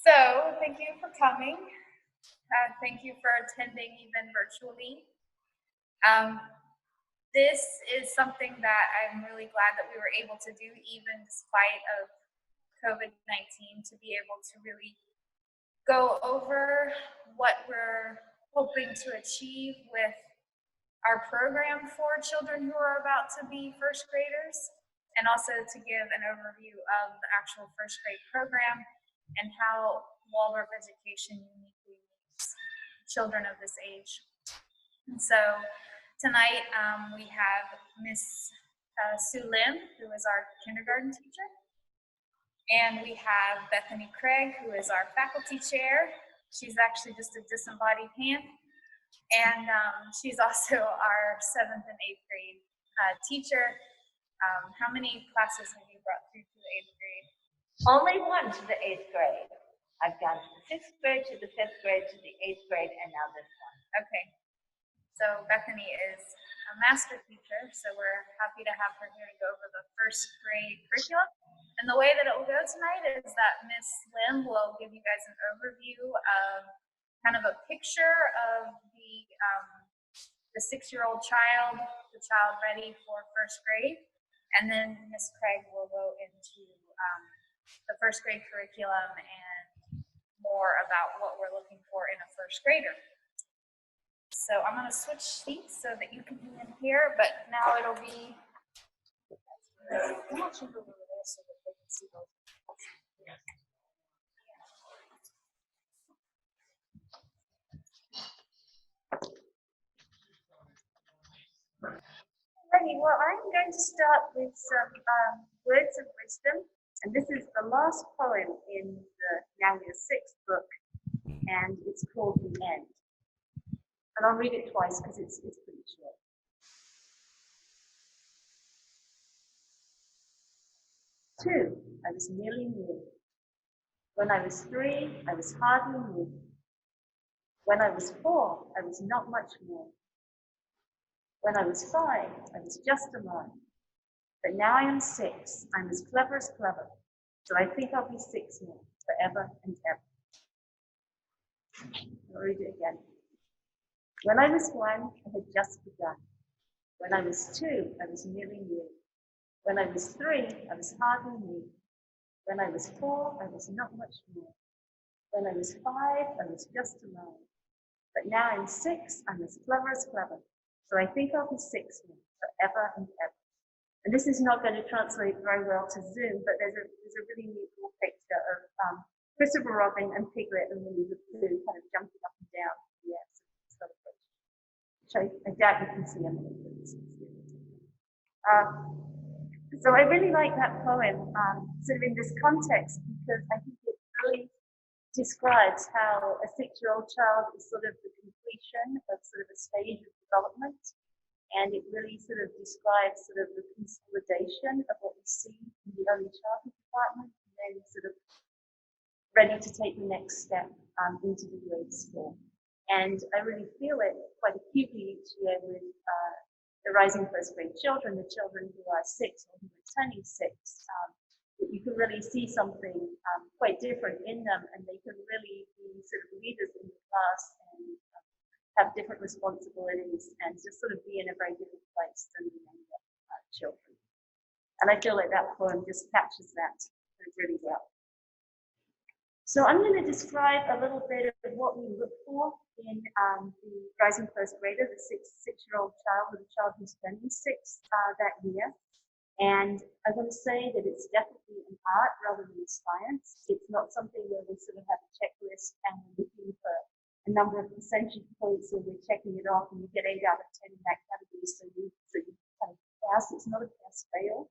So thank you for coming. Thank you for attending even virtually. This is something that I'm really glad that we were able to do even despite of COVID-19, to be able to really go over what we're hoping to achieve with our program for children who are about to be first graders, and also to give an overview of the actual first grade program and how Waldorf education uniquely meets children of this age. And so tonight we have Miss Sue Lim, who is our kindergarten teacher, and we have Bethany Craig, who is our faculty chair. She's actually just a disembodied hand, and she's also our 7th and 8th grade teacher. How many classes have you brought through to the 8th grade? Only one to the 8th grade. I've gone to the 6th grade, to the 5th grade, to the 8th grade, and now this one. Okay. So Bethany is a master teacher, so we're happy to have her here to go over the first grade curriculum. And the way that it will go tonight is that Miss Lim will give you guys an overview of kind of a picture of the 6-year-old child, the child ready for first grade. And then Miss Craig will go into the first grade curriculum and more about what we're looking for in a first grader. So I'm going to switch seats so that you can be in here, but now it'll be. I'm not sure over there so that they can see those. Alrighty, well, I'm going to start with some words of wisdom, and this is the last poem in the Now Year 6 book, and it's called The End. And I'll read it twice because it's pretty short. Two, I was nearly new. When I was 3, I was hardly new. When I was 4, I was not much more. When I was 5, I was just a man. But now I am 6, I'm as clever as clever. So I think I'll be 6 more, forever and ever. I'll read it again. When I was 1, I had just begun. When I was 2, I was nearly new. When I was 3, I was hardly new. When I was 4, I was not much more. When I was 5, I was just a man. But now I'm 6, I'm as clever. So I think I'll be 6 more, forever and ever. And this is not going to translate very well to Zoom, but there's a really neat little picture of Christopher Robin and Piglet and Winnie the Pooh kind of jumping up and down. Yes, which I doubt you can see underneath. So I really like that poem, sort of in this context, because I think it really describes how a 6-year-old child is sort of the completion of sort of a stage of development, and it really sort of describes sort of the consolidation of what we see in the early childhood department, and then sort of ready to take the next step into the grade school. And I really feel it quite acutely each year with the rising first grade children, the children who are 6 or who are turning 6, that you can really see something quite different in them, and they can really be sort of leaders in the class and have different responsibilities and just sort of be in a very different place than the younger children. And I feel like that poem just captures that really well. So I'm going to describe a little bit of what we look for in the rising first grader, the 6-year-old child, or the child who's turning 6 that year. And I'm going to say that it's definitely an art rather than a science. It's not something where we sort of have a checklist and we're looking for a number of percentage points and we're checking it off and you get 8 out of 10 in that category, so you kind of pass. It's not a pass-fail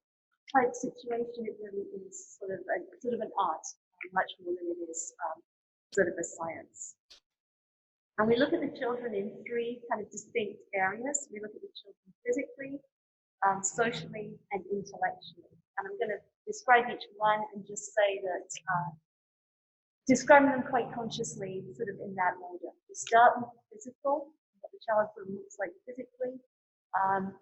type situation. It really is sort of an art, much more than it is sort of a science. And we look at the children in 3 kind of distinct areas. We look at the children physically, socially, and intellectually. And I'm going to describe each one and just say that, describing them quite consciously, sort of in that order. We start with the physical, what the child sort of looks like physically.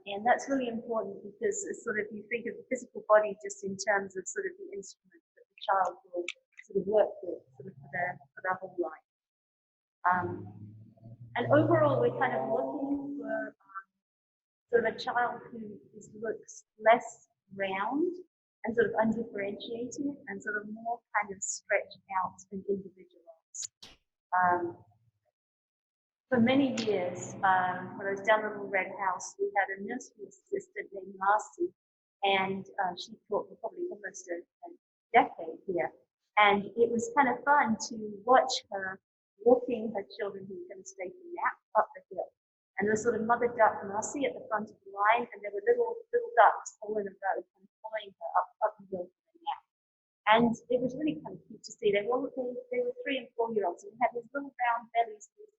And that's really important because it's sort of, you think of the physical body just in terms of sort of the instrument that the child will sort of work with sort of for their whole life. And overall, we're kind of looking for sort of a child who looks less round and sort of undifferentiated and sort of more kind of stretched out and individualized. For many years, when I was down in the Red House, we had a nursery assistant named Marcy, and she taught for probably almost a decade here. And it was kind of fun to watch her walking her children who were going to stay for nap up the hill. And there was sort of Mother Duck Marcy at the front of the line, and there were little ducks all in a row kind of following her up the hill for the nap. And it was really kind of cute to see. They were 3 and 4 year olds, and they had these little round bellies, these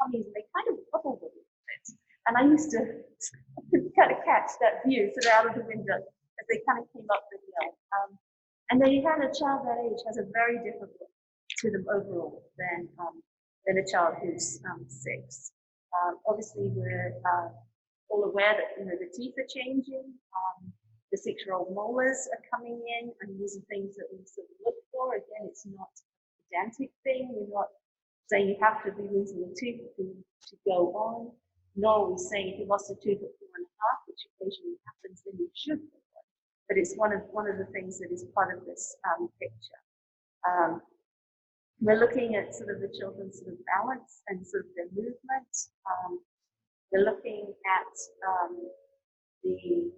tummies, and they kind of bubbled a little bit. And I used to kind of catch that view sort of out of the window as they kind of came up the hill. And then you had a child that age has a very different look to them overall than a child who's 6. Obviously, we're all aware that the teeth are changing. The 6-year-old molars are coming in, and these are things that we sort of look for. Again, it's not a pedantic thing. We're not saying you have to be losing a tooth to go on, nor are we saying if you lost a tooth at 4.5, which occasionally happens, then you should go on. But it's one of the things that is part of this picture. We're looking at sort of the children's sort of balance and sort of their movement. We're looking at the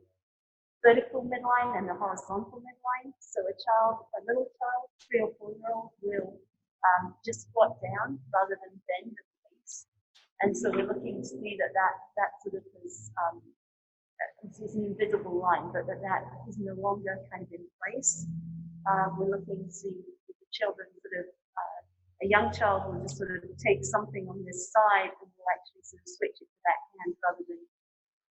vertical midline and the horizontal midline. So a little child, 3 or 4 year old, will just squat down rather than bend at the base. And so we're looking to see that sort of is an invisible line, but that is no longer kind of in place. We're looking to see if the children sort of a young child will just sort of take something on this side and will actually sort of switch it to that hand rather than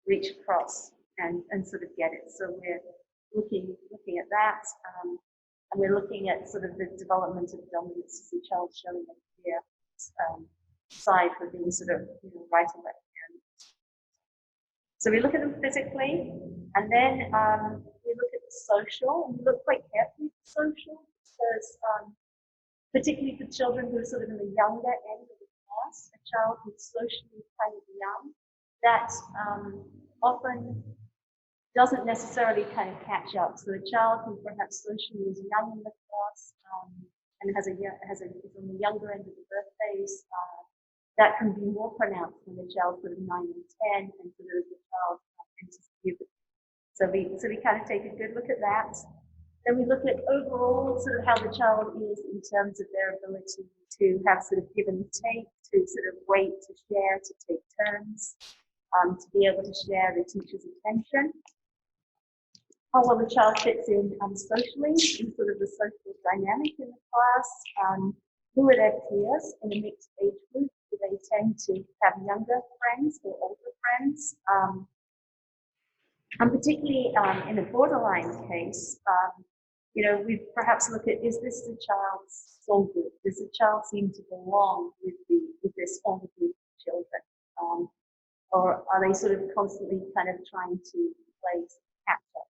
reach across and sort of get it. So we're looking at that, and we're looking at sort of the development of dominance as the child showing a clear side for being sort of right or left hand. So we look at them physically, and then we look at the social, and we look quite carefully at the social because particularly for children who are sort of in the younger end of the class, a child who's socially kind of young, that often doesn't necessarily kind of catch up. So a child who perhaps socially is young in the class and is on the younger end of the birth phase, that can be more pronounced when a child sort of 9 and 10 and sort of the child enters puberty. So we kind of take a good look at that. Then we look at overall sort of how the child is in terms of their ability to have sort of give and take, to sort of wait, to share, to take turns, to be able to share the teacher's attention. How well the child fits in socially, in sort of the social dynamic in the class. Who are their peers in a mixed age group? Do they tend to have younger friends or older friends? And particularly in a borderline case, we perhaps look at, is this the child's soul group? Does the child seem to belong with this older group of children? Or are they sort of constantly kind of trying to play catch up?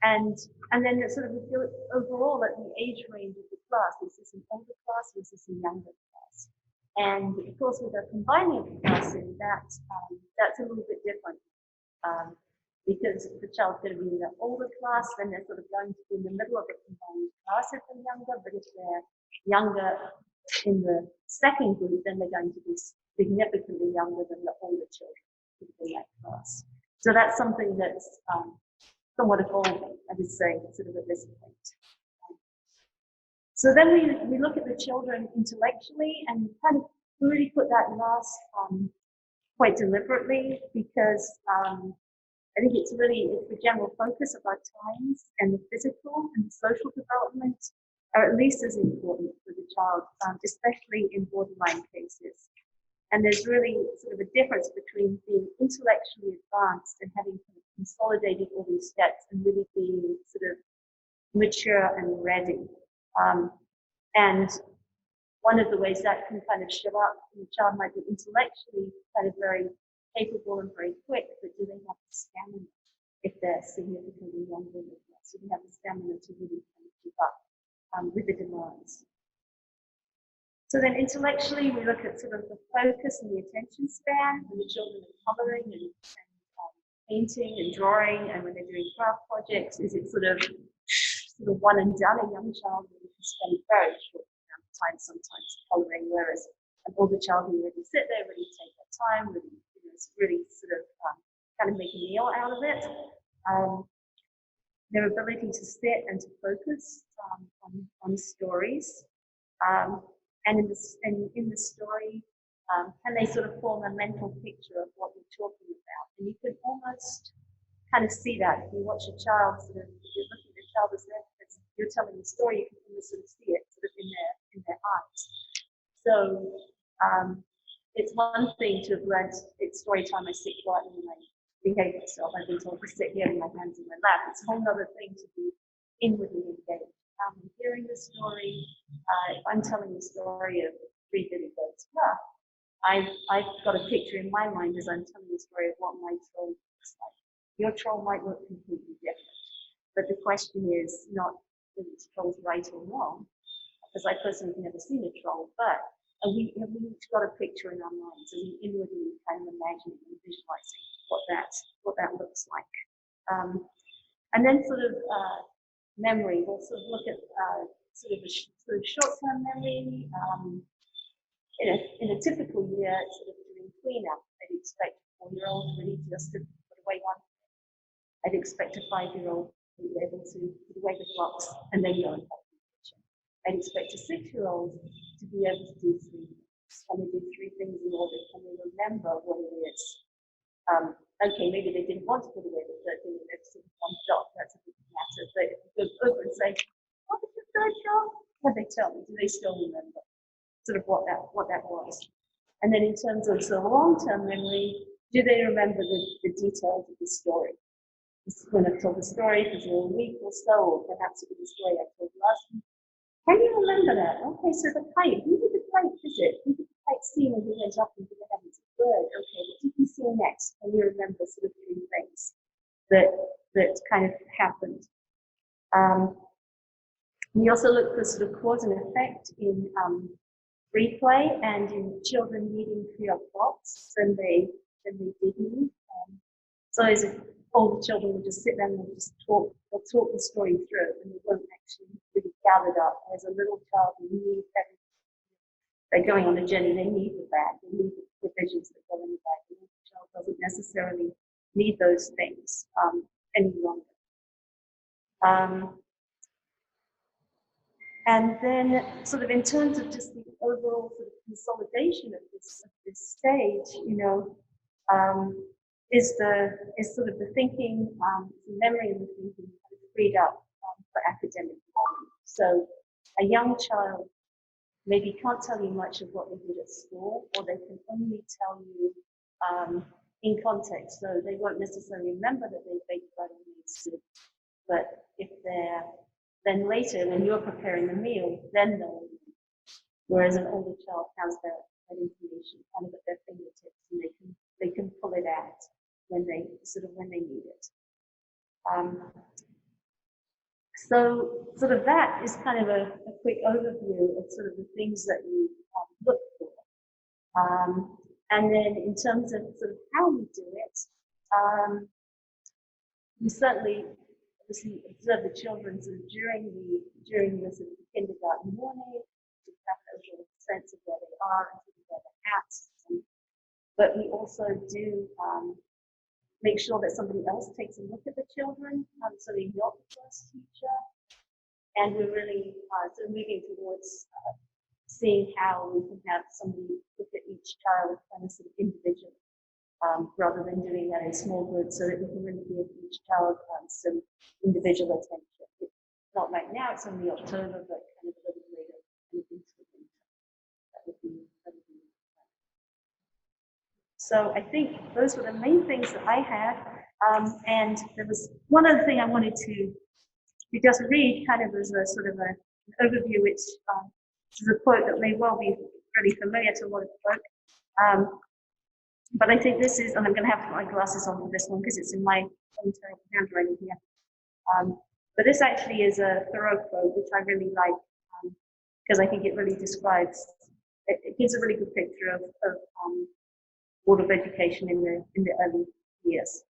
And then sort of we feel overall at the age range of the class, is this an older class or is this a younger class? And of course, with a combining classes, that's a little bit different. Because if the child's going to be in the older class, then they're sort of going to be in the middle of the combined class if they're younger, but if they're younger in the second group, then they're going to be significantly younger than the older children in that class. So that's something that's somewhat evolving, I would say, sort of at this point. So then we look at the children intellectually and kind of really put that last quite deliberately because I think it's the general focus of our times, and the physical and the social development are at least as important for the child, especially in borderline cases. And there's really sort of a difference between being intellectually advanced and having kind of consolidated all these steps and really being sort of mature and ready. And one of the ways that can kind of show up, the child might be intellectually kind of very capable and very quick, but do they have the stamina if they're significantly younger than that? So they have the stamina to really kind of keep up with the demands. So then intellectually, we look at sort of the focus and the attention span when the children are colouring and painting and drawing, and when they're doing craft projects. Is it sort of one and done? A young child really can spend very short amount of time sometimes colouring, whereas an older child will really sit there, really take their time, really sort of kind of make a meal out of it. Their ability to sit and to focus on stories. And in the story, can they sort of form a mental picture of what you're talking about? And you can almost kind of see that if you watch a child, sort of, if you're looking at a child as you're telling the story, you can almost sort of see it sort of in their eyes. So it's one thing to have learned it's story time, I sit quietly and I behave myself. I've been told to sit here with my hands in my lap. It's a whole other thing to be inwardly engaged. Hearing the story, if I'm telling the story of Three Billy Goats, I've got a picture in my mind as I'm telling the story of what my troll looks like. Your troll might look completely different, but the question is not whether the troll's right or wrong, because I personally have never seen a troll, but have we each got a picture in our minds, and we inwardly kind of imagining and visualizing what that looks like. And then sort of memory, we'll sort of look at sort of short-term memory. In a typical year, sort of doing cleanup, I'd expect a 4-year-old really just to put away one thing. I'd expect a 5-year-old to be able to put away the blocks and then go and help in the kitchen. I'd expect a 6-year-old to be able to do 3 things. Can they do 3 things in order? Can they remember what it is? Okay, maybe they didn't want to put away the third thing, they've sort of one dot, that's a big matter. But if you go over and say, what was the third job? What they tell me? Do they still remember sort of what that was? And then in terms of sort of long-term memory, do they remember the details of the story? When I've told the story for a week or so, or perhaps it was a story I told last week. Can you remember that? Okay, so the kite, who did the kite visit? Who did the kite see when he went up into the heavens? A bird. Okay, what did he see next? Can you remember sort of 3 things that kind of happened? We also look for sort of cause and effect in free play and in children needing free-up blocks than they did need. So as if older children will just sit there and they'll talk the story through, and they won't actually really gather it up. Whereas a little child will need everything. They're going on a journey, they need the bag, they need the provisions that go in the bag. The little child doesn't necessarily need those things any longer. And then sort of in terms of just the overall sort of consolidation of this stage, is sort of the thinking, the memory and the thinking kind of freed up for academic learning. So a young child maybe can't tell you much of what they did at school, or they can only tell you in context. So they won't necessarily remember that they baked bread and made soup, but if they're then later, when you're preparing the meal, then they'll remember. Whereas an older child has that information kind of at their fingertips, and they can pull it out when they need it. So sort of that is kind of a quick overview of sort of the things that we look for. And then in terms of sort of how we do it, we certainly obviously observe the children sort of during the sort of kindergarten morning, to have a little sense of where they are and sort of where they're at. But we also do make sure that somebody else takes a look at the children, so they're not the first teacher. And we're really sort of moving towards seeing how we can have somebody look at each child kind of sort of individually, rather than doing that in small groups, so that we can really give each child some individual attention. Not right now, it's only October, but kind of a little later into the winter. That would be So I think those were the main things that I had. And there was one other thing I wanted to just read, kind of as a sort of an overview, which is a quote that may well be really familiar to a lot of folk. But I think this is, and I'm going to have to put my glasses on for this one because it's in my own terrible handwriting here. But this actually is a thorough quote, which I really like, because I think it really describes, it gives a really good picture of Waldorf education in the early years.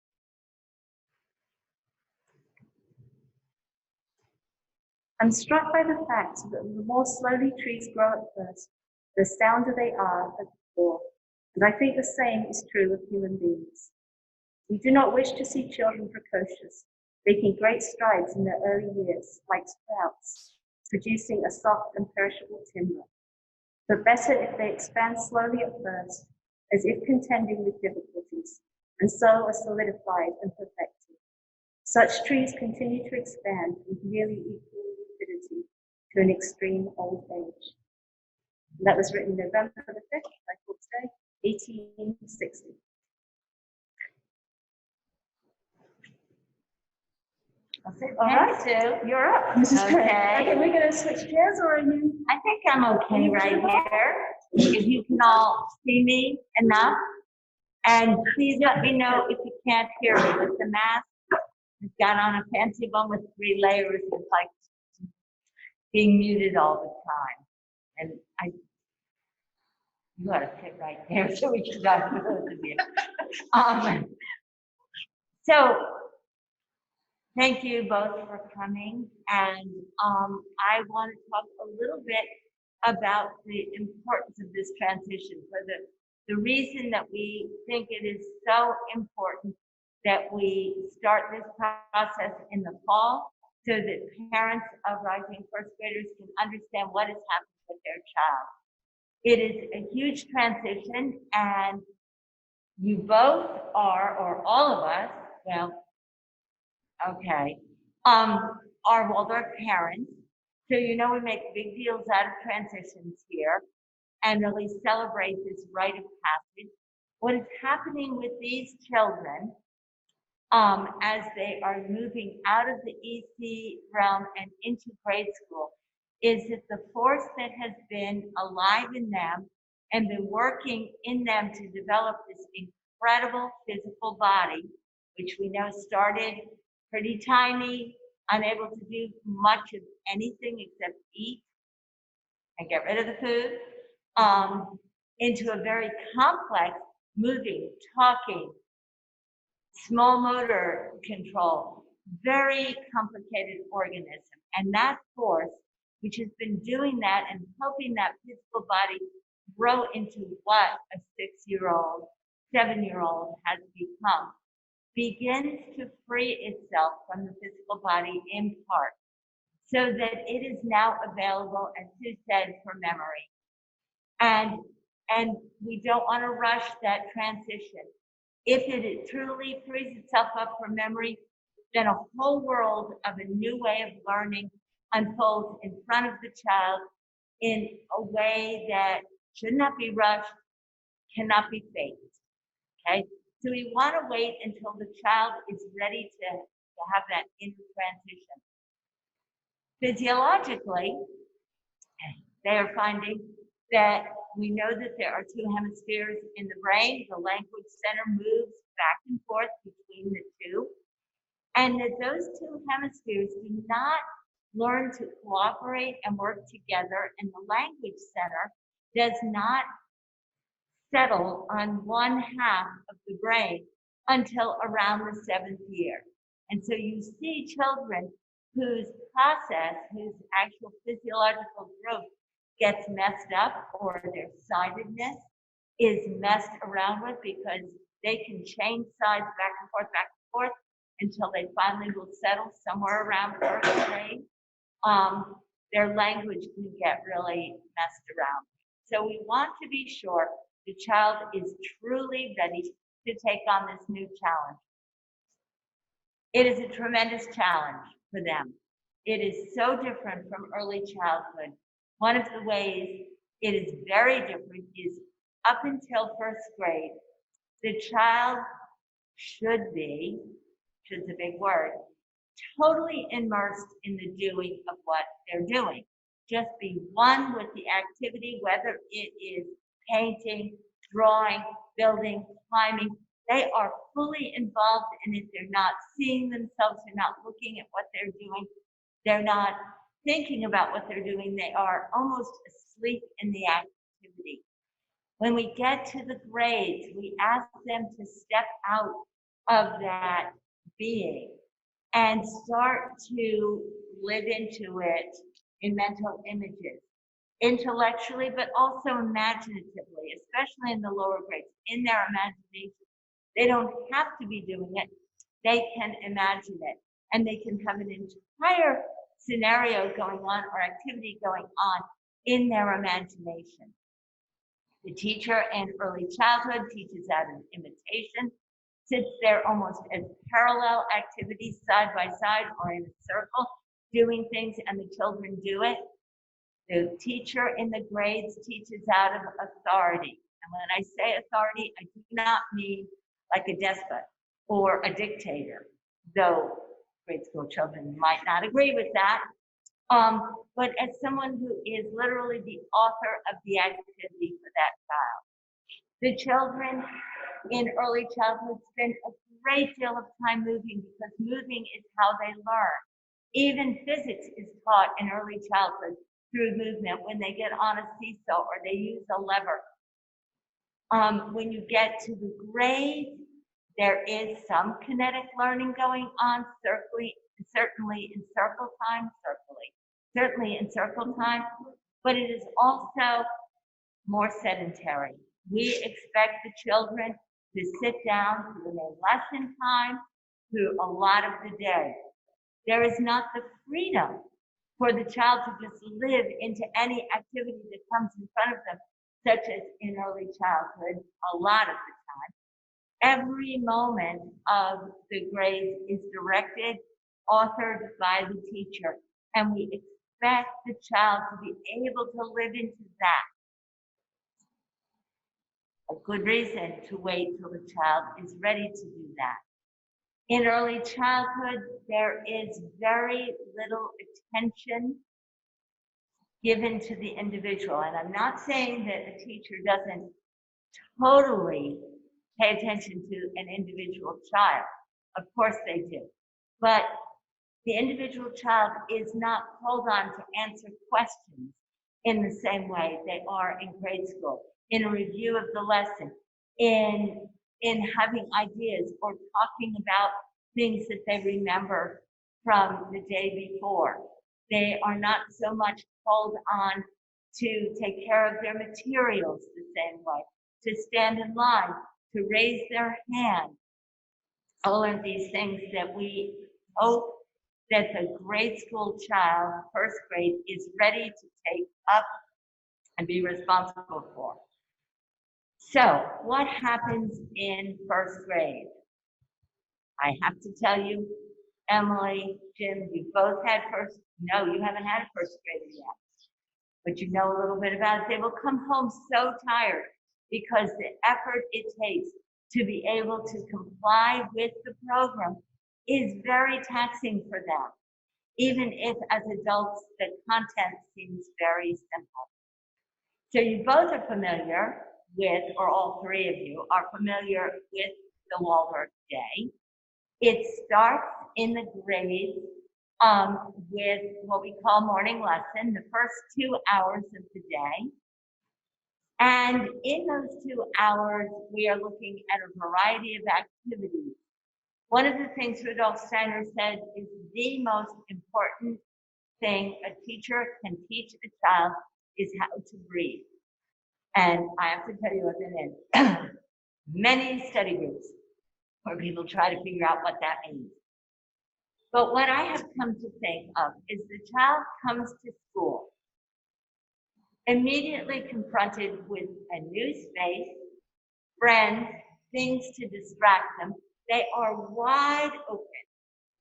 I'm struck by the fact that the more slowly trees grow at first, the sounder they are at the core. And I think the same is true of human beings. We do not wish to see children precocious, making great strides in their early years, like sprouts, producing a soft and perishable timber. But better if they expand slowly at first, as if contending with difficulties, and so are solidified and perfected. Such trees continue to expand with nearly equal rapidity to an extreme old age. And that was written November the 5th, by Day, 1860. All right, Sue. You're up, Mrs. Okay. Okay, we're going to switch chairs, or are you? I think I'm okay right here. If you can all see me enough. And please let me know if you can't hear me with the mask. I've got on a fancy one with 3 layers. It's like being muted all the time. And you got to sit right there so we can talk to both of you. So thank you both for coming. And I want to talk a little bit about the importance of this transition, for the reason that we think it is so important that we start this process in the fall, so that parents of rising first graders can understand what is happening with their child. It is a huge transition, and you both are, or all of us, well, okay, are Waldorf parents. So you know we make big deals out of transitions here and really celebrate this rite of passage. What is happening with these children as they are moving out of the EC realm and into grade school is that the force that has been alive in them and been working in them to develop this incredible physical body, which we know started pretty tiny, unable to do much of anything except eat and get rid of the food, into a very complex moving, talking, small motor control, very complicated organism. And that force, which has been doing that and helping that physical body grow into what a 6-year-old, 7-year-old has become, begins to free itself from the physical body in part, so that it is now available, as Sue said, for memory. And we don't want to rush that transition. If it truly frees itself up for memory, then a whole world of a new way of learning unfolds in front of the child in a way that should not be rushed, cannot be faked. Okay? So we want to wait until the child is ready to have that inner transition. Physiologically, they are finding that we know that there are 2 hemispheres in the brain. The language center moves back and forth between the two, and that those 2 hemispheres do not learn to cooperate and work together, and the language center does not settle on one half of the brain until around the 7th year. And so you see children whose process, whose actual physiological growth gets messed up, or their sidedness is messed around with, because they can change sides back and forth until they finally will settle somewhere around 1st grade. Their language can get really messed around. So we want to be sure the child is truly ready to take on this new challenge. It is a tremendous challenge for them. It is so different from early childhood. One of the ways it is very different is up until 1st grade, the child should be, which is a big word, totally immersed in the doing of what they're doing. Just be one with the activity, whether it is painting, drawing, building, climbing, They are fully involved in it. They're not seeing themselves. They're not looking at what they're doing. They're not thinking about what they're doing. They are almost asleep in the activity. When we get to the grades, we ask them to step out of that being and start to live into it in mental images, intellectually, but also imaginatively, especially in the lower grades, in their imagination. They don't have to be doing it. They can imagine it, and they can have an entire scenario going on or activity going on in their imagination. The teacher in early childhood teaches out an imitation, sits there almost as parallel activities side by side or in a circle, doing things, and the children do it. The teacher in the grades teaches out of authority. And when I say authority, I do not mean like a despot or a dictator, though grade school children might not agree with that. But as someone who is literally the author of the activity for that child. The children in early childhood spend a great deal of time moving because moving is how they learn. Even physics is taught in early childhood through movement when they get on a seesaw or they use a lever. When you get to the grades, there is some kinetic learning going on, certainly in circle time, but it is also more sedentary. We expect the children to sit down through their lesson time, through a lot of the day. There is not the freedom for the child to just live into any activity that comes in front of them, such as in early childhood, a lot of the time. Every moment of the grade is directed, authored by the teacher, and we expect the child to be able to live into that. A good reason to wait till the child is ready to do that. In early childhood, there is very little attention given to the individual. And I'm not saying that a teacher doesn't totally pay attention to an individual child. Of course they do. But the individual child is not called on to answer questions in the same way they are in grade school, in a review of the lesson, in having ideas or talking about things that they remember from the day before. They are not so much called on to take care of their materials the same way, to stand in line, to raise their hand. All of these things that we hope that the grade school child, first grade, is ready to take up and be responsible for. So what happens in first grade? I have to tell you, Emily, Jim, you both had no, you haven't had a first grader yet, but you know a little bit about it. They will come home so tired because the effort it takes to be able to comply with the program is very taxing for them, even if as adults the content seems very simple. So you both are familiar with, or all three of you are familiar with the Waldorf day. It starts in the grades with what we call morning lesson, the first 2 hours of the day. And in those 2 hours, we are looking at a variety of activities. One of the things Rudolf Steiner said is the most important thing a teacher can teach a child is how to breathe. And I have to tell you, I've been in many study groups where people try to figure out what that means. But what I have come to think of is the child comes to school immediately confronted with a new space, friends, things to distract them. They are wide open.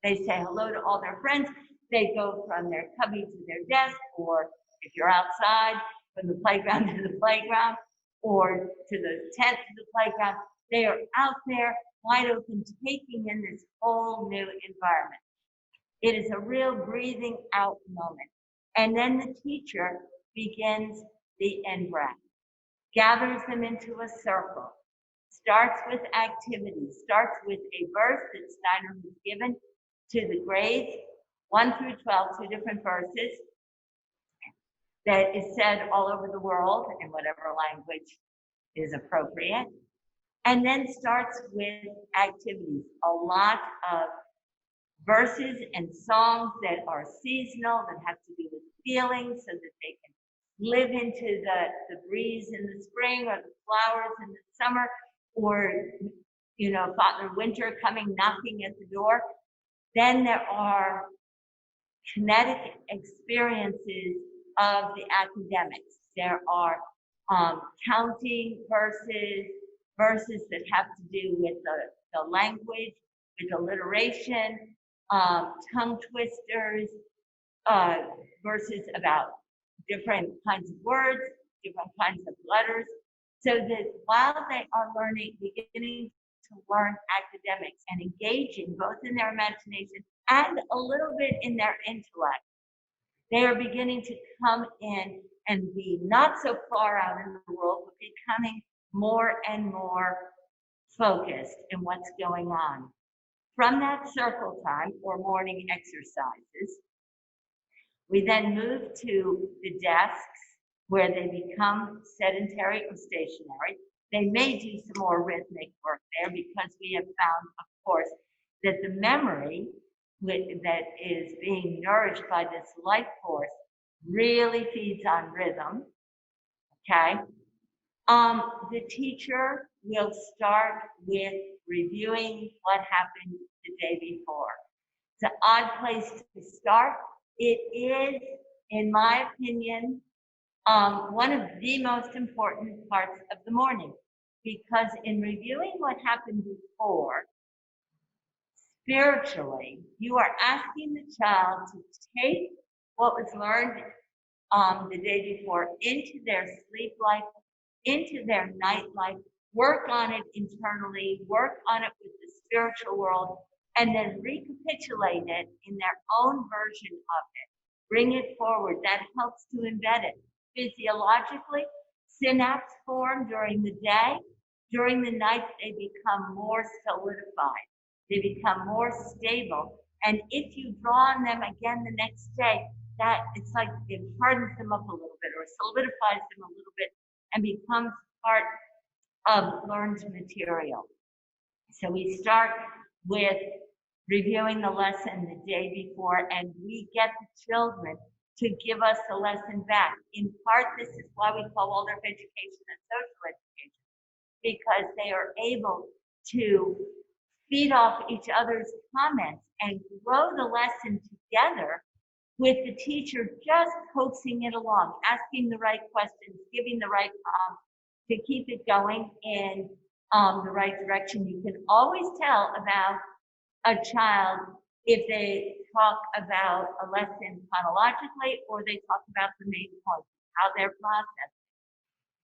They say hello to all their friends. They go from their cubby to their desk, or if you're outside, from the playground to the playground, or to the tent to the playground. They are out there wide open, taking in this whole new environment. It is a real breathing out moment. And then the teacher begins the in-breath, gathers them into a circle, starts with activities, starts with a verse that Steiner has given to the grades 1 through 12, 2 different verses that is said all over the world in whatever language is appropriate, and then starts with activities, a lot of verses and songs that are seasonal, that have to do with feelings so that they can live into the breeze in the spring or the flowers in the summer, or, you know, Father Winter coming knocking at the door. Then there are kinetic experiences of the academics. There are counting verses that have to do with the language, with alliteration, tongue twisters, verses about different kinds of words, different kinds of letters, so that while they are beginning to learn academics and engaging both in their imagination and a little bit in their intellect, they are beginning to come in and be not so far out in the world, but becoming more and more focused in what's going on. From that circle time or morning exercises, we then move to the desks where they become sedentary or stationary. They may do some more rhythmic work there because we have found, of course, that the memory that is being nourished by this life force really feeds on rhythm, okay? The teacher will start with reviewing what happened the day before. It's an odd place to start. It is, in my opinion, one of the most important parts of the morning, because in reviewing what happened before, spiritually, you are asking the child to take what was learned the day before into their sleep life, into their night life, work on it internally, work on it with the spiritual world, and then recapitulate it in their own version of it. Bring it forward. That helps to embed it. Physiologically, synapses form during the day. During the night, they become more solidified. They become more stable. And if you draw on them again the next day, that it's like it hardens them up a little bit or solidifies them a little bit and becomes part of learned material. So we start with reviewing the lesson the day before, and we get the children to give us the lesson back. In part, this is why we call Waldorf education and social education, because they are able to feed off each other's comments and grow the lesson together with the teacher just coaxing it along, asking the right questions, giving the right prompts to keep it going in the right direction. You can always tell about a child if they talk about a lesson chronologically or they talk about the main points, how they're processing.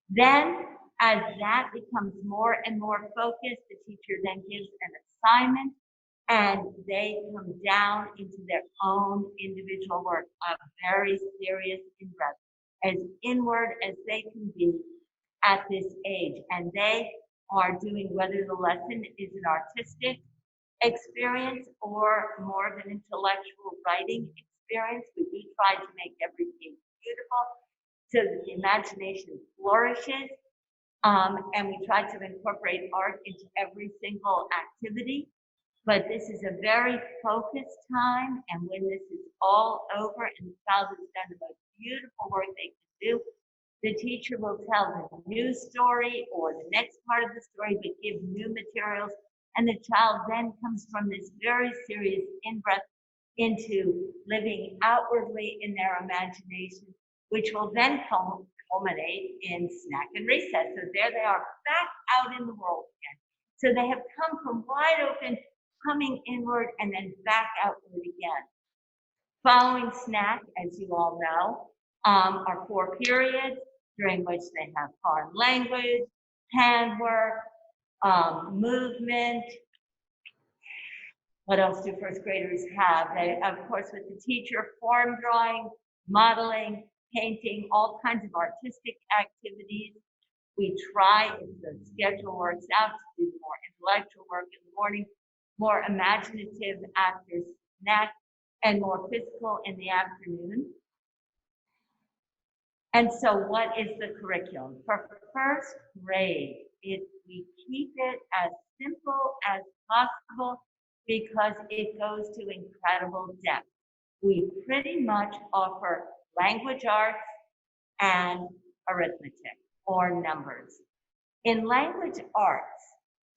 Then, as that becomes more and more focused, the teacher then gives an assignment and they come down into their own individual work, a very serious in-breath, as inward as they can be at this age. And they are doing, whether the lesson is an artistic experience or more of an intellectual writing experience. We do try to make everything beautiful so that the imagination flourishes. And we try to incorporate art into every single activity. But this is a very focused time, and when this is all over and the child has done the most beautiful work they can do, the teacher will tell the new story or the next part of the story, but give new materials. And the child then comes from this very serious in-breath into living outwardly in their imagination, which will then culminate in snack and recess. So there they are, back out in the world again. So they have come from wide open, coming inward, and then back outward again. Following snack, as you all know, are 4 periods during which they have foreign language, handwork, movement. What else do first graders have? They, of course, with the teacher, form drawing, modeling, painting, all kinds of artistic activities. We try, if the schedule works out, to do more intellectual work in the morning, more imaginative after snack, and more physical in the afternoon. And so what is the curriculum? For first grade, we keep it as simple as possible because it goes to incredible depth. We pretty much offer language arts and arithmetic or numbers. In language arts,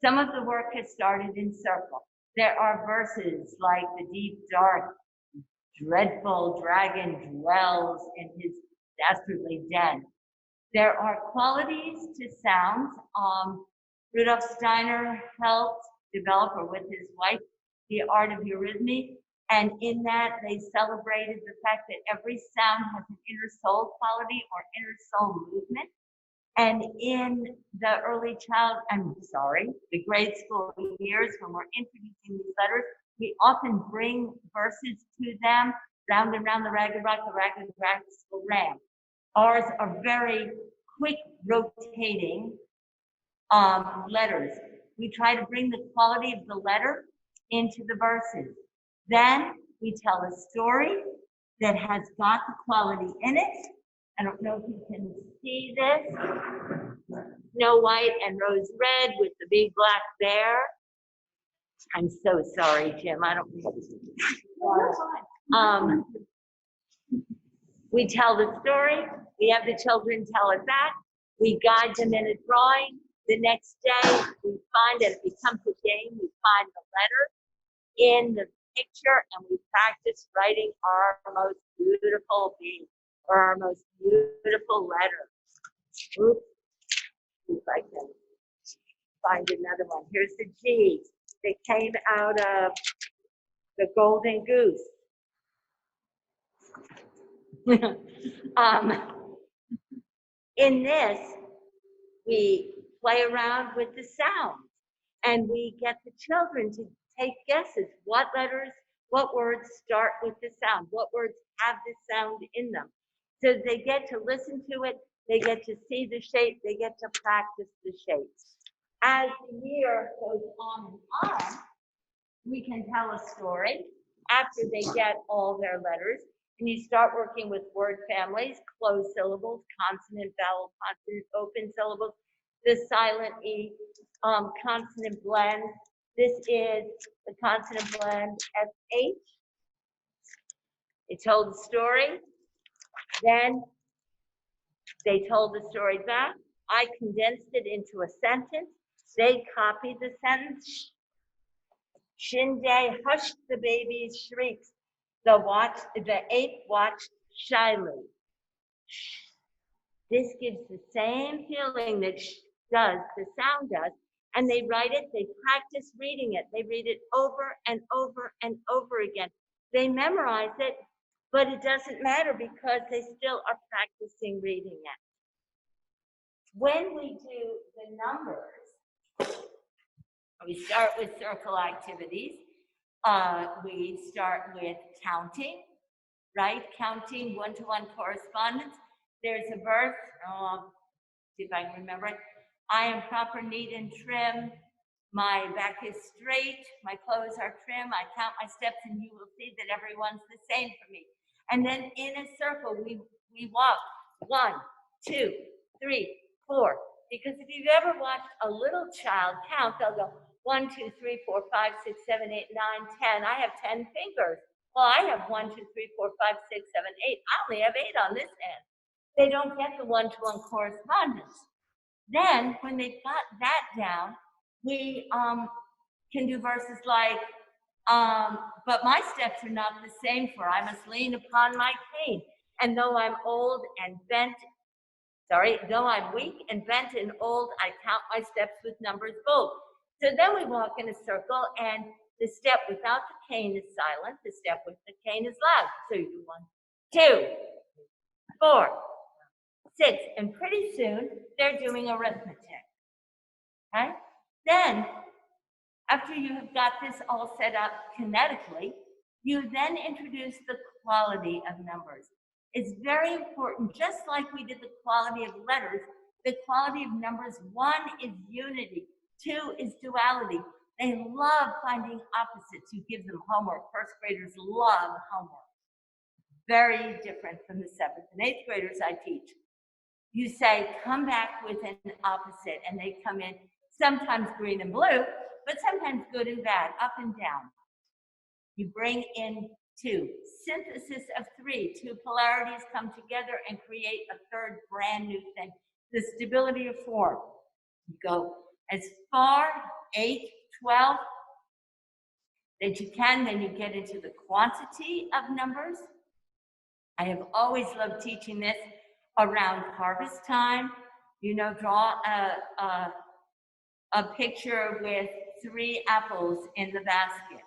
some of the work has started in circle. There are verses like the deep, dark, dreadful dragon dwells in his dastardly den. There are qualities to sounds. Rudolf Steiner helped develop, or with his wife, the art of eurythmy. And in that, they celebrated the fact that every sound has an inner soul quality or inner soul movement. And in the grade school years, when we're introducing these letters, we often bring verses to them. Round and round the ragged rock, the ragged rascal ran. Ours are very quick rotating letters. We try to bring the quality of the letter into the verses. Then we tell a story that has got the quality in it. I don't know if you can see this. Snow White and Rose Red with the big black bear. I'm so sorry, Jim. I don't know. We tell the story. We have the children tell it back. We guide them in a drawing. The next day, we find that it becomes a game. We find the letter in the picture, and we practice writing our most beautiful beat or our most beautiful letter. Oops. If I can find another one. Here's the G that came out of the golden goose. In this, we play around with the sounds, and we get the children to take guesses. What letters, what words start with the sound? What words have the sound in them? So they get to listen to it, they get to see the shape, they get to practice the shapes. As the year goes on and on, we can tell a story after they get all their letters, and you start working with word families, closed syllables, consonant, vowel, consonant, open syllables, the silent E, consonant blend. This is the consonant blend SH. They told the story, then they told the story back. I condensed it into a sentence. They copied the sentence. Shinde hushed the baby's shrieks. The ape watched shyly. This gives the same feeling that sh does, the sound does, and they write it, they practice reading it. They read it over and over and over again. They memorize it, but it doesn't matter because they still are practicing reading it. When we do the numbers, we start with circle activities. We start with counting, right? Counting one-to-one correspondence. There's a verse, see if I can remember it. I am proper, neat, and trim. My back is straight. My clothes are trim. I count my steps, and you will see that everyone's the same for me. And then in a circle, we walk 1, 2, 3, 4. Because if you've ever watched a little child count, they'll go 1, 2, 3, 4, 5, 6, 7, 8, 9, 10. I have 10 fingers. Well, I have 1, 2, 3, 4, 5, 6, 7, 8. I only have 8 on this end. They don't get the one-to-one correspondence. Then, when they've got that down, we can do verses like, but my steps are not the same, for I must lean upon my cane. And though I'm old and bent, though I'm weak and bent and old, I count my steps with numbers bold. So then we walk in a circle, and the step without the cane is silent. The step with the cane is loud. So you do 1, 2, 4, 6, and pretty soon they're doing arithmetic. Okay? Then, after you have got this all set up kinetically, you then introduce the quality of numbers. It's very important, just like we did the quality of letters, the quality of numbers. 1 is unity, 2 is duality. They love finding opposites. You give them homework. First graders love homework. Very different from the 7th and 8th graders I teach. You say, come back with an opposite, and they come in sometimes green and blue, but sometimes good and bad, up and down. You bring in 2, synthesis of 3, 2 polarities come together and create a third brand new thing, the stability of 4. You go as far, 8, 12, that you can, then you get into the quantity of numbers. I have always loved teaching this around harvest time. You know, draw a picture with 3 apples in the basket.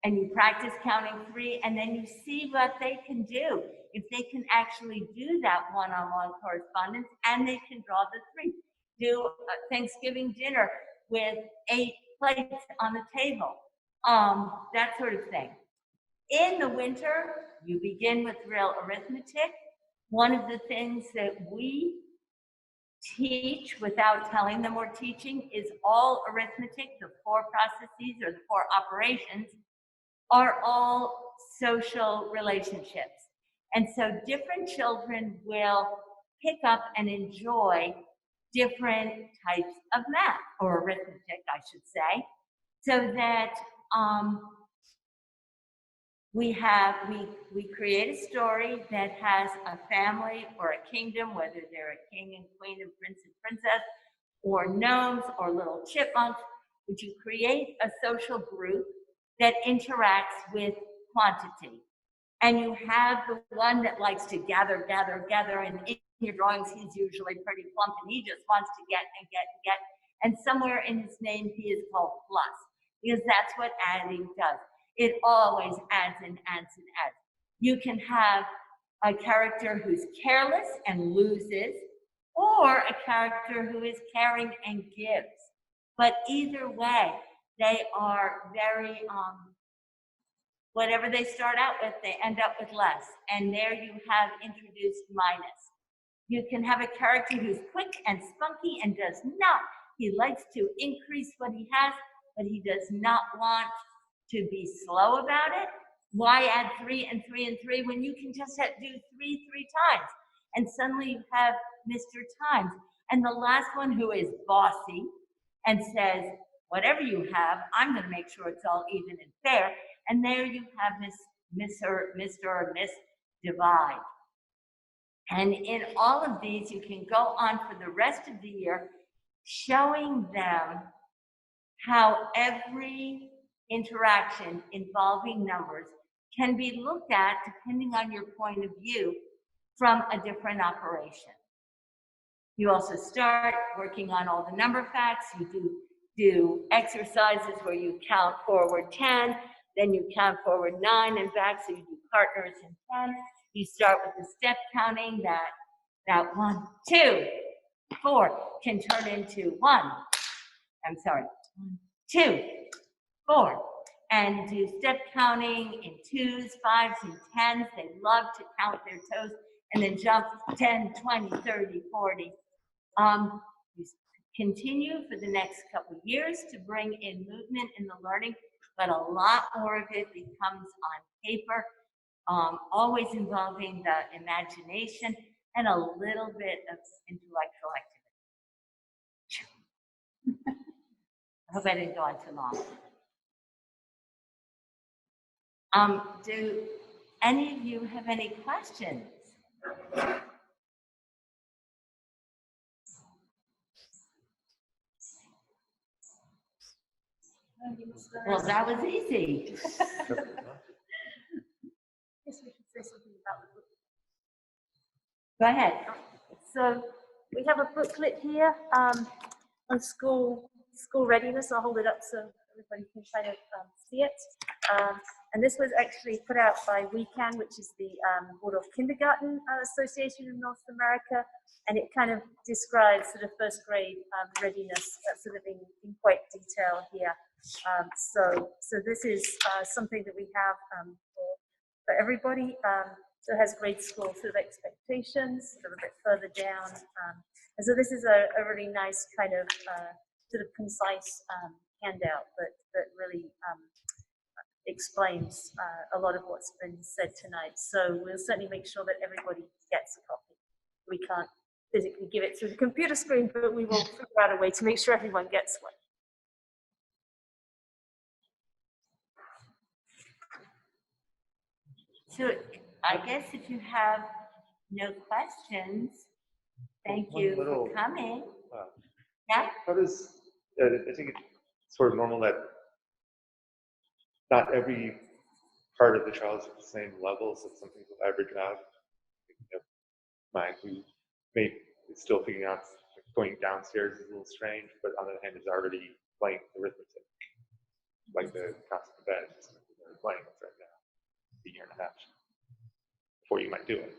And you practice counting 3, and then you see what they can do. If they can actually do that one-on-one correspondence, and they can draw the 3. Do a Thanksgiving dinner with 8 plates on the table. That sort of thing. In the winter, you begin with real arithmetic. One of the things that we teach without telling them we're teaching is all arithmetic, the 4 processes or the 4 operations, are all social relationships. And so different children will pick up and enjoy different types of math, or arithmetic, I should say, so that we create a story that has a family or a kingdom, whether they're a king and queen and prince and princess, or gnomes or little chipmunks, but you create a social group that interacts with quantity. And you have the one that likes to gather, and in your drawings, he's usually pretty plump, and he just wants to get and get and get. And somewhere in his name, he is called plus, because that's what adding does. It always adds and adds and adds. You can have a character who's careless and loses, or a character who is caring and gives. But either way, they are very, whatever they start out with, they end up with less. And there you have introduced minus. You can have a character who's quick and spunky and does not. He likes to increase what he has, but he does not want to be slow about it. Why add 3 and 3 and 3 when you can just do 3 times? And suddenly you have Mr. Times. And the last one, who is bossy and says, whatever you have, I'm going to make sure it's all even and fair. And there you have Mr. or Miss Divide. And in all of these, you can go on for the rest of the year showing them how every interaction involving numbers can be looked at, depending on your point of view, from a different operation. You also start working on all the number facts. You do exercises where you count forward 10, then you count forward 9 and back, so you do partners in 10. You start with the step counting, that 1, 2, 4 can turn into 1. I'm sorry, 2, 4. And do step counting in 2s, 5s, and 10s. They love to count their toes and then jump 10, 20, 30, 40. You continue for the next couple of years to bring in movement in the learning, but a lot more of it becomes on paper, always involving the imagination and a little bit of intellectual activity. I hope I didn't go on too long. Do any of you have any questions? Well, that was easy. Yes, we should say something about the book. Go ahead. So we have a booklet here on school readiness. I'll hold it up so everybody can kind of see it. And this was actually put out by WeCan, which is the Waldorf Kindergarten Association in North America. And it kind of describes sort of first grade readiness sort of in quite detail here. So this is something that we have for everybody. So it has grade school sort of expectations, sort of a bit further down. And so this is a really nice kind of sort of concise handout that really explains a lot of what's been said tonight. So we'll certainly make sure that everybody gets a copy. We can't physically give it through the computer screen, but we will figure out a way to make sure everyone gets one. So I guess if you have no questions, thank you for coming. Yeah? How does, I think it's sort of normal that not every part of the child is at the same level, so some things will average out. Mine, who may is still figuring out going downstairs is a little strange, but on the other hand is already playing arithmetic, like the constant bed, they're playing with right now, a year and a half before you might do it.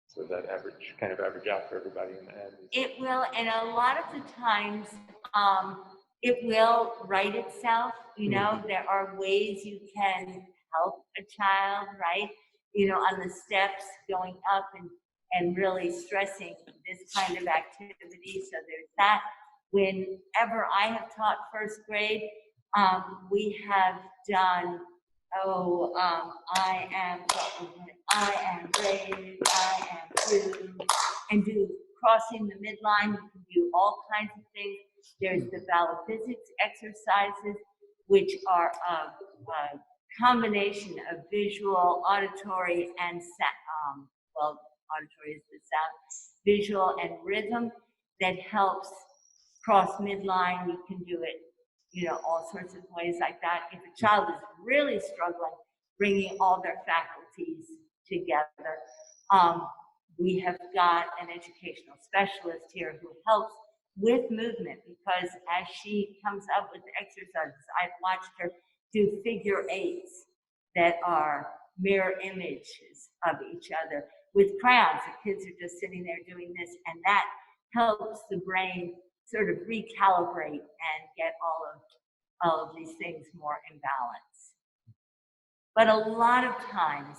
So that kind of average out for everybody in the end. It will, and a lot of the times, it will write itself. You know, there are ways you can help a child, right? You know, on the steps going up and really stressing this kind of activity. So there's that. Whenever I have taught first grade, we have done, I am brave, I am true, and do crossing the midline. You can do all kinds of things. There's the valid physics exercises, which are a combination of visual, auditory, and auditory is the sound, visual and rhythm that helps cross midline. You can do it, you know, all sorts of ways like that. If a child is really struggling, bringing all their faculties together, we have got an educational specialist here who helps with movement, because as she comes up with exercises, I've watched her do figure eights that are mirror images of each other with crowns. The kids are just sitting there doing this, and that helps the brain sort of recalibrate and get all of these things more in balance. But a lot of times,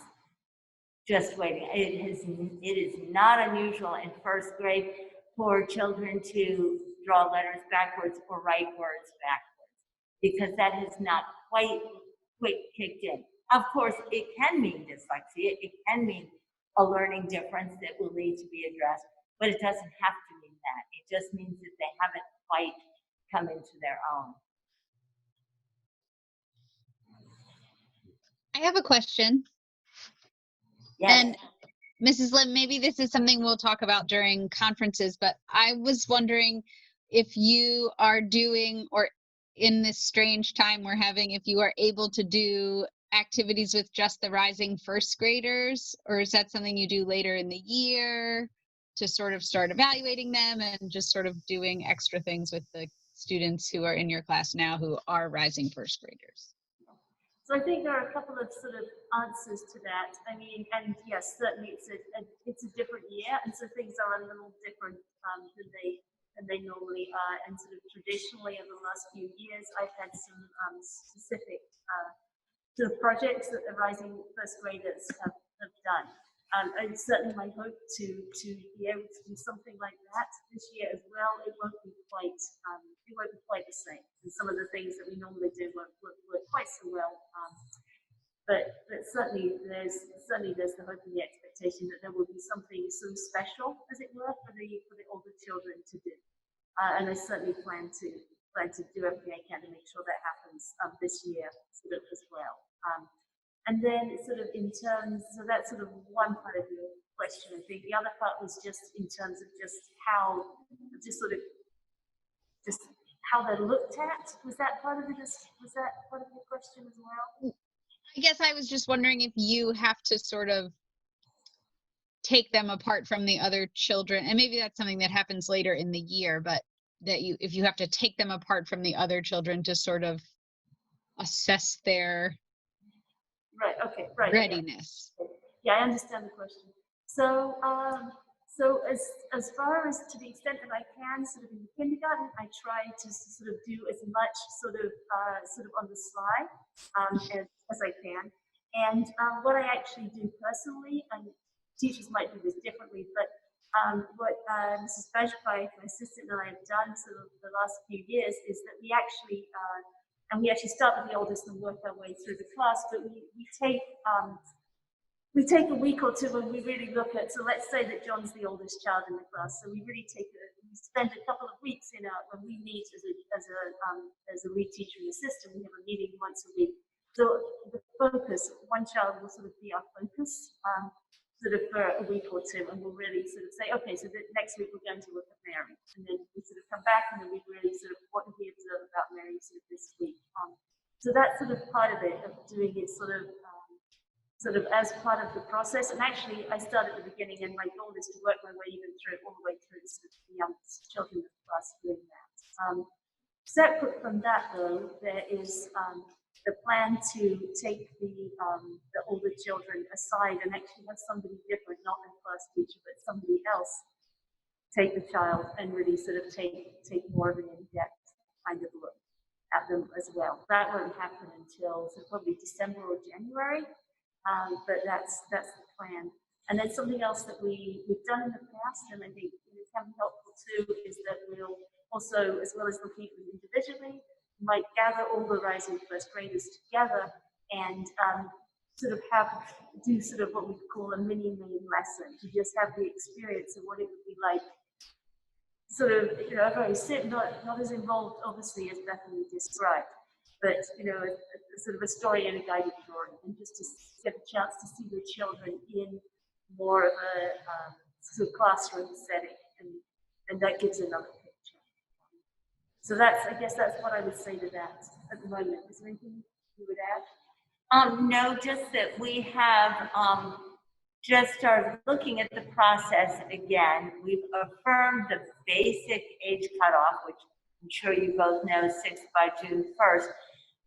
just waiting. It is not unusual in first grade for children to draw letters backwards or write words backwards, because that has not quite kicked in. Of course, it can mean dyslexia. It can mean a learning difference that will need to be addressed, but it doesn't have to mean that. It just means that they haven't quite come into their own. I have a question. Yes. And Mrs. Lim, maybe this is something we'll talk about during conferences, but I was wondering if you are doing, or in this strange time we're having, if you are able to do activities with just the rising first graders, or is that something you do later in the year to sort of start evaluating them and just sort of doing extra things with the students who are in your class now who are rising first graders? So I think there are a couple of sort of answers to that. I mean, and yes, certainly it's a different year, and so things are a little different than they normally are. And sort of traditionally over the last few years, I've had some specific sort of projects that the rising first graders have done. And it's certainly my hope to be able to do something like that this year as well. It won't be quite the same. And some of the things that we normally do won't work quite so well. But certainly there's the hope and the expectation that there will be something sort of special, as it were, for the older children to do. And I certainly plan to do everything I can to make sure that happens this year sort of as well. And then sort of in terms, so that's sort of one part of your question. I think the other part was just in terms of just how they're looked at. Was that part of your question as well? I guess I was just wondering if you have to sort of take them apart from the other children, and maybe that's something that happens later in the year, but if you have to take them apart from the other children to sort of assess their readiness. Yeah, I understand the question. So, so as far as to the extent that I can, sort of in kindergarten, I try to sort of do as much sort of on the slide as I can. And what I actually do personally, and teachers might do this differently, but what Mrs. Bajpai, my assistant, and I have done sort of the last few years is that we actually start with the oldest and work our way through the class, but we take a week or two when we really look at, so let's say that John's the oldest child in the class, so we spend a couple of weeks when we meet as a lead teacher and assistant, we have a meeting once a week. So the focus, one child will sort of be our focus, sort of for a week or two, and we'll really sort of say, okay, so next week we're going to look at Mary, and then we sort of come back and then we really sort of, what did we observe about Mary sort of this week? So that's sort of part of it, of doing it sort of as part of the process. And actually, I start at the beginning, and my goal is to work my way even through all the way through to sort of the youngest children of the class doing that. Separate from that, though, there is the plan to take the older children aside and actually have somebody different, not a class teacher, but somebody else, take the child and really sort of take more of an in-depth kind of look at them as well. That won't happen until probably December or January. But that's the plan. And then something else that we've done in the past, and I think can be helpful too, is that we'll also, as well as looking at them individually, might gather all the rising first graders together and sort of do sort of what we call a mini main lesson, to just have the experience of what it would be like. Sort of, very simple, not as involved, obviously, as Bethany described, but sort of a story and a guided drawing, and just to get a chance to see the children in more of a sort of classroom setting, and that gives another picture. So I guess that's what I would say to that at the moment. Is there anything you would add? No, just that we have just started looking at the process again. We've affirmed the basic age cutoff, which I'm sure you both know, 6 by June 1st.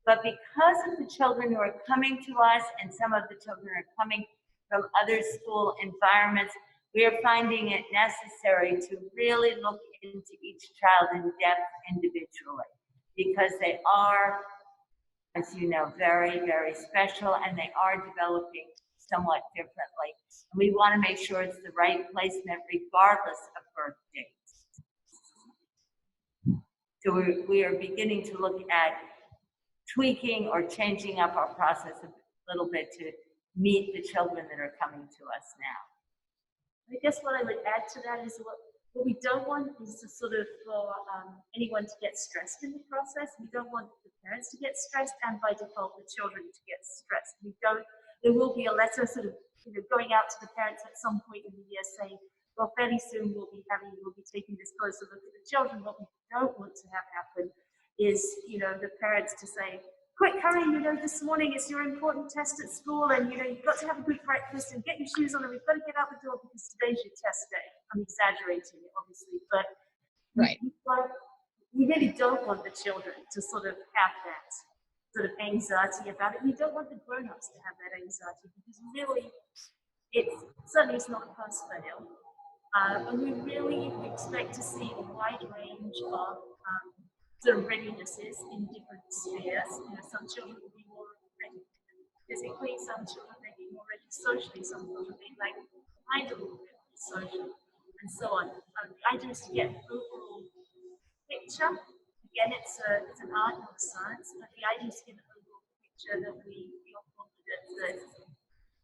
But because of the children who are coming to us and some of the children are coming from other school environments, we are finding it necessary to really look into each child in depth individually, because they are, as you know, very, very special, and they are developing somewhat differently. And we want to make sure it's the right placement regardless of birth dates. So we are beginning to look at tweaking or changing up our process a little bit to meet the children that are coming to us now. I guess what I would add to that is what we don't want is to sort of for anyone to get stressed in the process. We don't want the parents to get stressed, and by default the children to get stressed. There will be a letter sort of going out to the parents at some point in the year saying, well, fairly soon we'll be taking this closer look at the children. What we don't want to have happen is, the parents to say, quick, hurry, this morning it's your important test at school, and, you've got to have a good breakfast and get your shoes on, and we've got to get out the door because today's your test day. I'm exaggerating it, obviously, but right. We really don't want the children to sort of have that sort of anxiety about it. We don't want the grown-ups to have that anxiety, because really, it's not a pass fail. And we really expect to see a wide range of sort of readinesses in different spheres. Some children will be more ready physically, some children may be more ready socially, some children may like kind of social, and so on. The idea is to get an overall picture. Again, it's an art, not a science, but the idea is to get an overall picture that we feel confident that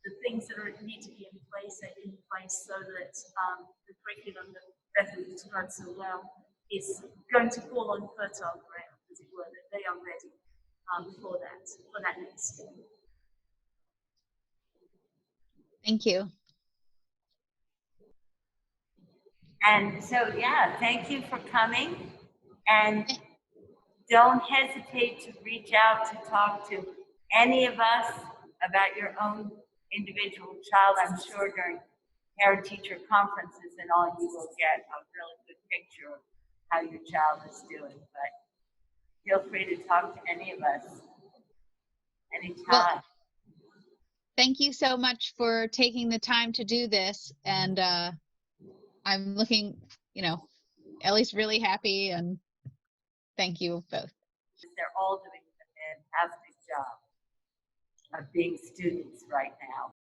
the things that need to be in place are in place, so that the curriculum that Bethany described so well is going to fall on fertile ground, as it were, that they are ready for that next step. Thank you. And so, yeah, thank you for coming, and don't hesitate to reach out to talk to any of us about your own individual child. I'm sure during parent-teacher conferences and all, you will get a really good picture of how your child is doing, but feel free to talk to any of us anytime. Well, thank you so much for taking the time to do this, and I'm looking, Ellie's really happy, and thank you both. They're all doing a fantastic job of being students right now.